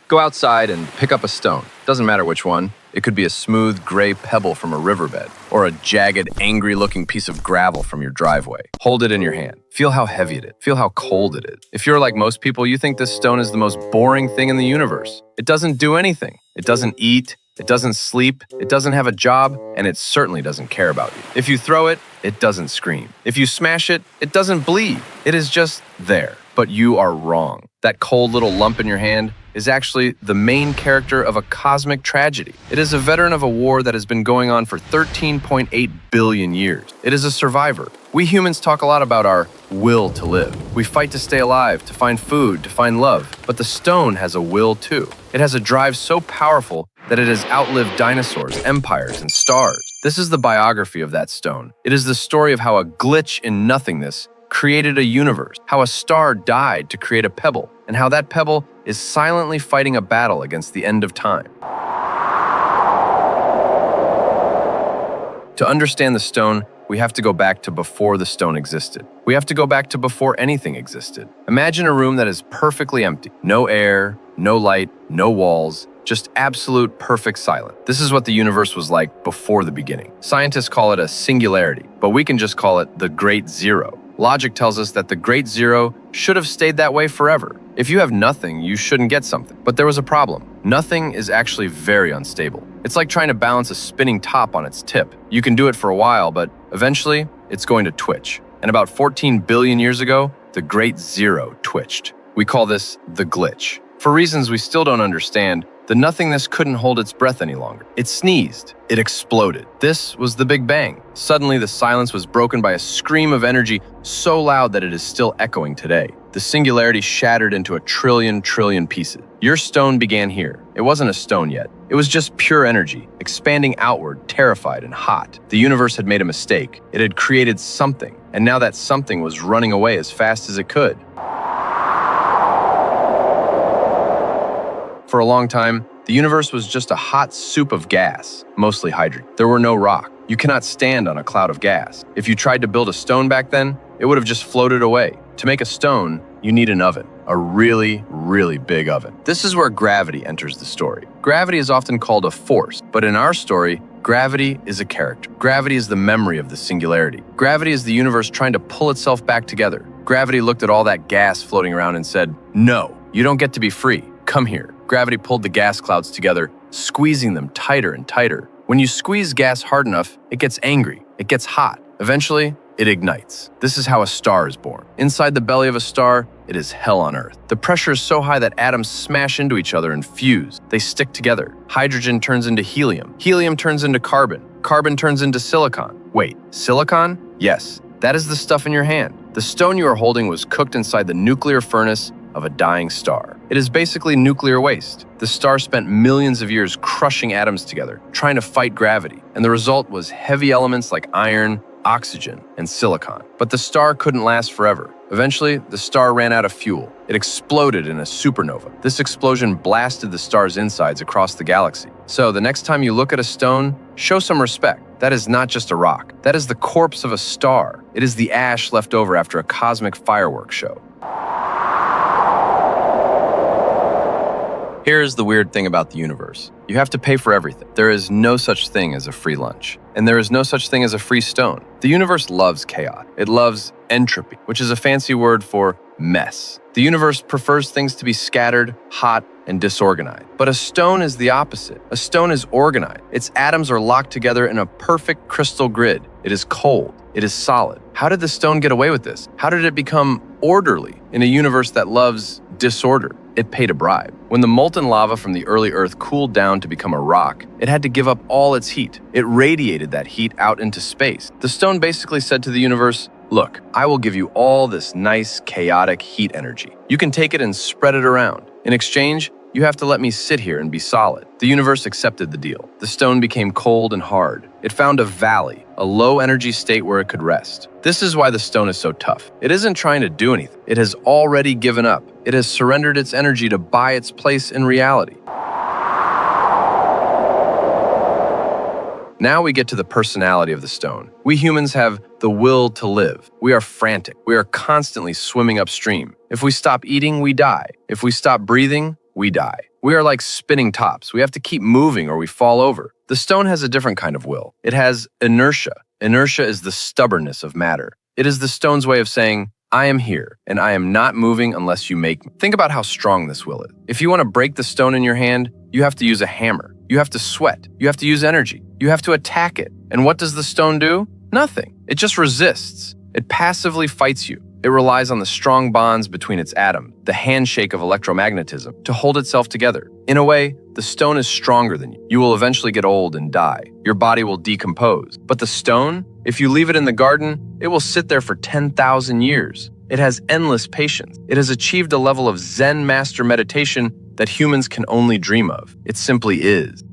Go outside and pick up a stone. Doesn't matter which one. It could be a smooth, gray pebble from a riverbed, or a jagged, angry-looking piece of gravel from your driveway. Hold it in your hand. Feel how heavy it is. Feel how cold it is. If you're like most people, you think this stone is the most boring thing in the universe. It doesn't do anything. It doesn't eat. It doesn't sleep. It doesn't have a job, and it certainly doesn't care about you. If you throw it, it doesn't scream. If you smash it, it doesn't bleed. It is just there. But you are wrong. That cold little lump in your hand is actually the main character of a cosmic tragedy. It is a veteran of a war that has been going on for 13.8 billion years. It is a survivor. We humans talk a lot about our will to live. We fight to stay alive, to find food, to find love. But the stone has a will too. It has a drive so powerful that it has outlived dinosaurs, empires, and stars. This is the biography of that stone. It is the story of how a glitch in nothingness created a universe, how a star died to create a pebble, and how that pebble is silently fighting a battle against the end of time. To understand the stone, we have to go back to before the stone existed. We have to go back to before anything existed. Imagine a room that is perfectly empty. No air, no light, no walls, just absolute perfect silence. This is what the universe was like before the beginning. Scientists call it a singularity, but we can just call it the Great Zero. Logic tells us that the Great Zero should have stayed that way forever. If you have nothing, you shouldn't get something. But there was a problem. Nothing is actually very unstable. It's like trying to balance a spinning top on its tip. You can do it for a while, but eventually it's going to twitch. And about 14 billion years ago, the Great Zero twitched. We call this the glitch. For reasons we still don't understand, the nothingness couldn't hold its breath any longer. It sneezed. It exploded. This was the Big Bang. Suddenly, the silence was broken by a scream of energy so loud that it is still echoing today. The singularity shattered into a trillion pieces. Your stone began here. It wasn't a stone yet. It was just pure energy, expanding outward, terrified and hot. The universe had made a mistake. It had created something, and now that something was running away as fast as it could. For a long time, the universe was just a hot soup of gas, mostly hydrogen. There were no rocks. You cannot stand on a cloud of gas. If you tried to build a stone back then, it would have just floated away. To make a stone, you need an oven, a really big oven. This is where gravity enters the story. Gravity is often called a force, but in our story, gravity is a character. Gravity is the memory of the singularity. Gravity is the universe trying to pull itself back together. Gravity looked at all that gas floating around and said, "No, you don't get to be free. Come here." Gravity pulled the gas clouds together, squeezing them tighter and tighter. When you squeeze gas hard enough, it gets angry, it gets hot. Eventually, it ignites. This is how a star is born. Inside the belly of a star, it is hell on earth. The pressure is so high that atoms smash into each other and fuse. They stick together. Hydrogen turns into helium. Helium turns into carbon. Carbon turns into silicon. Wait, silicon? Yes, that is the stuff in your hand. The stone you are holding was cooked inside the nuclear furnace of a dying star. It is basically nuclear waste. The star spent millions of years crushing atoms together, trying to fight gravity, and the result was heavy elements like iron, oxygen, and silicon. But the star couldn't last forever. Eventually, the star ran out of fuel. It exploded in a supernova. This explosion blasted the star's insides across the galaxy. So the next time you look at a stone, show some respect. That is not just a rock. That is the corpse of a star. It is the ash left over after a cosmic fireworks show. Here's the weird thing about the universe. You have to pay for everything. There is no such thing as a free lunch. And there is no such thing as a free stone. The universe loves chaos. It loves entropy, which is a fancy word for mess. The universe prefers things to be scattered, hot, and disorganized. But a stone is the opposite. A stone is organized. Its atoms are locked together in a perfect crystal grid. It is cold. It is solid. How did the stone get away with this? How did it become orderly in a universe that loves disorder? It paid a bribe. When the molten lava from the early Earth cooled down to become a rock, it had to give up all its heat. It radiated that heat out into space. The stone basically said to the universe, "Look, I will give you all this nice, chaotic heat energy. You can take it and spread it around. In exchange, you have to let me sit here and be solid." The universe accepted the deal. The stone became cold and hard. It found a valley, a low-energy state where it could rest. This is why the stone is so tough. It isn't trying to do anything. It has already given up. It has surrendered its energy to buy its place in reality. Now we get to the personality of the stone. We humans have the will to live. We are frantic. We are constantly swimming upstream. If we stop eating, we die. If we stop breathing, we die. We are like spinning tops. We have to keep moving or we fall over. The stone has a different kind of will. It has inertia. Inertia is the stubbornness of matter. It is the stone's way of saying, I am here, and I am not moving unless you make me. Think about how strong this will is. If you want to break the stone in your hand, you have to use a hammer. You have to sweat. You have to use energy. You have to attack it. And what does the stone do? Nothing. It just resists. It passively fights you. It relies on the strong bonds between its atoms, the handshake of electromagnetism, to hold itself together. In a way, the stone is stronger than you. You will eventually get old and die. Your body will decompose. But the stone, if you leave it in the garden, it will sit there for 10,000 years. It has endless patience. It has achieved a level of Zen master meditation that humans can only dream of. It simply is.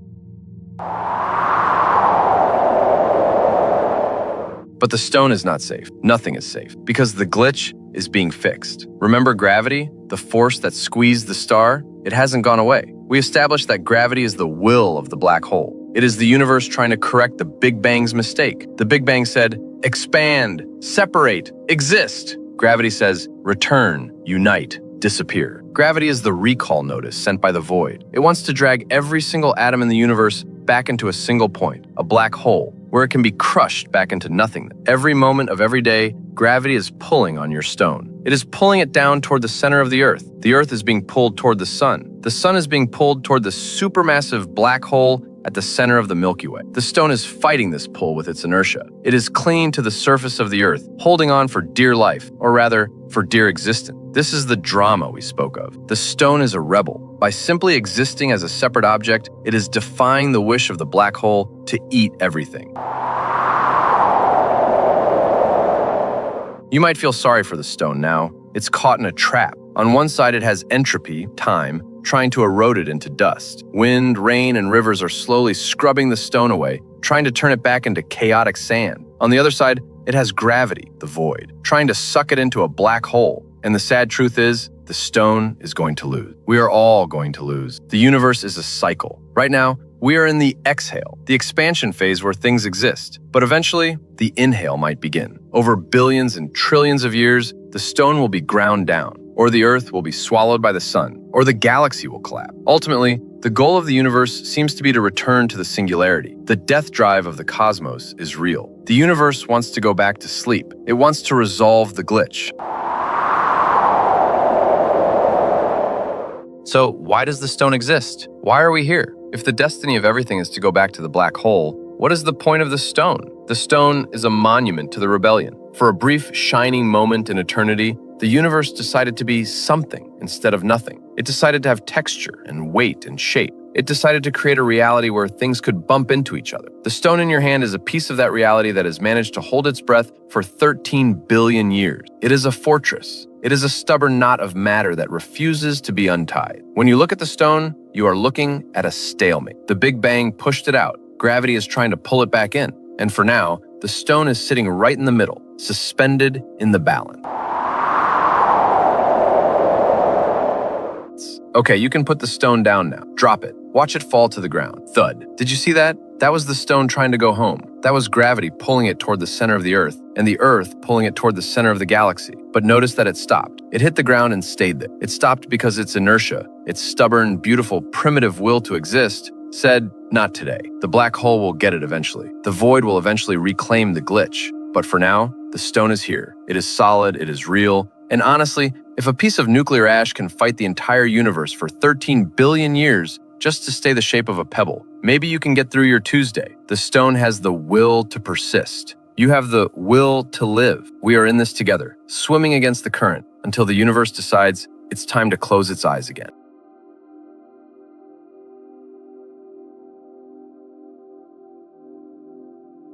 But the stone is not safe. Nothing is safe, because the glitch is being fixed. Remember gravity, the force that squeezed the star? It hasn't gone away. We established that gravity is the will of the black hole. It is the universe trying to correct the Big Bang's mistake. The Big Bang said, expand, separate, exist. Gravity says, return, unite, disappear. Gravity is the recall notice sent by the void. It wants to drag every single atom in the universe back into a single point, a black hole, where it can be crushed back into nothingness. Every moment of every day, gravity is pulling on your stone. It is pulling it down toward the center of the Earth. The Earth is being pulled toward the sun. The sun is being pulled toward the supermassive black hole at the center of the Milky Way. The stone is fighting this pull with its inertia. It is clinging to the surface of the Earth, holding on for dear life, or rather, for dear existence. This is the drama we spoke of. The stone is a rebel. By simply existing as a separate object, it is defying the wish of the black hole to eat everything. You might feel sorry for the stone now. It's caught in a trap. On one side, it has entropy, time, trying to erode it into dust. Wind, rain, and rivers are slowly scrubbing the stone away, trying to turn it back into chaotic sand. On the other side, it has gravity, the void, trying to suck it into a black hole. And the sad truth is, the stone is going to lose. We are all going to lose. The universe is a cycle. Right now, we are in the exhale, the expansion phase where things exist. But eventually, the inhale might begin. Over billions and trillions of years, the stone will be ground down, or the Earth will be swallowed by the sun, or the galaxy will collapse. Ultimately, the goal of the universe seems to be to return to the singularity. The death drive of the cosmos is real. The universe wants to go back to sleep. It wants to resolve the glitch. So why does the stone exist? Why are we here? If the destiny of everything is to go back to the black hole, what is the point of the stone? The stone is a monument to the rebellion. For a brief, shining moment in eternity, the universe decided to be something instead of nothing. It decided to have texture and weight and shape. It decided to create a reality where things could bump into each other. The stone in your hand is a piece of that reality that has managed to hold its breath for 13 billion years. It is a fortress. It is a stubborn knot of matter that refuses to be untied. When you look at the stone, you are looking at a stalemate. The Big Bang pushed it out. Gravity is trying to pull it back in. And for now, the stone is sitting right in the middle, suspended in the balance. Okay, you can put the stone down now. Drop it. Watch it fall to the ground. Thud. Did you see that? That was the stone trying to go home. That was gravity pulling it toward the center of the Earth, and the Earth pulling it toward the center of the galaxy. But notice that it stopped. It hit the ground and stayed there. It stopped because its inertia, its stubborn, beautiful, primitive will to exist, said, not today. The black hole will get it eventually. The void will eventually reclaim the glitch. But for now, the stone is here. It is solid, it is real, and honestly, if a piece of nuclear ash can fight the entire universe for 13 billion years just to stay the shape of a pebble, maybe you can get through your Tuesday. The stone has the will to persist. You have the will to live. We are in this together, swimming against the current until the universe decides it's time to close its eyes again.